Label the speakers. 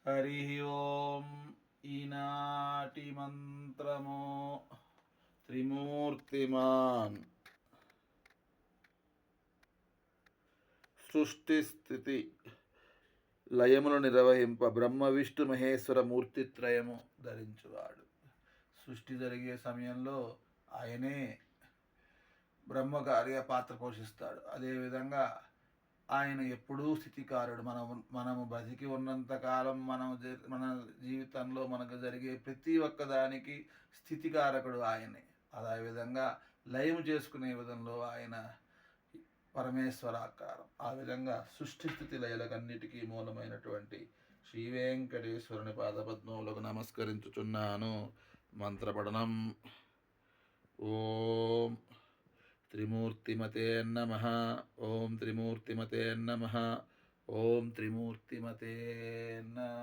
Speaker 1: హరి ఓం. ఈనాటి మంత్రము త్రిమూర్తిమాన్. సృష్టి స్థితి లయములు నిర్వహింప బ్రహ్మ విష్ణు మహేశ్వర మూర్తిత్రయము ధరించువాడు. సృష్టి జరిగే సమయంలో ఆయనే బ్రహ్మకార్య పాత్ర పోషిస్తాడు. అదేవిధంగా ఆయన ఎప్పుడూ స్థితికారుడు. మనము బతికి ఉన్నంతకాలం మన జీవితంలో మనకు జరిగే ప్రతి ఒక్కదానికి స్థితికారకుడు ఆయనే. అదేవిధంగా లయము చేసుకునే విధంలో ఆయన పరమేశ్వరాకారం. ఆ విధంగా సృష్టి స్థితి లయలకన్నిటికీ మూలమైనటువంటి శ్రీ వెంకటేశ్వరుని పాదపద్మములకు నమస్కరించుచున్నాను. మంత్రపఠనం. ఓం త్రిమూర్తిమతే నమః. ఓం త్రిమూర్తిమతే నమః. ఓం త్రిమూర్తిమతే నమః.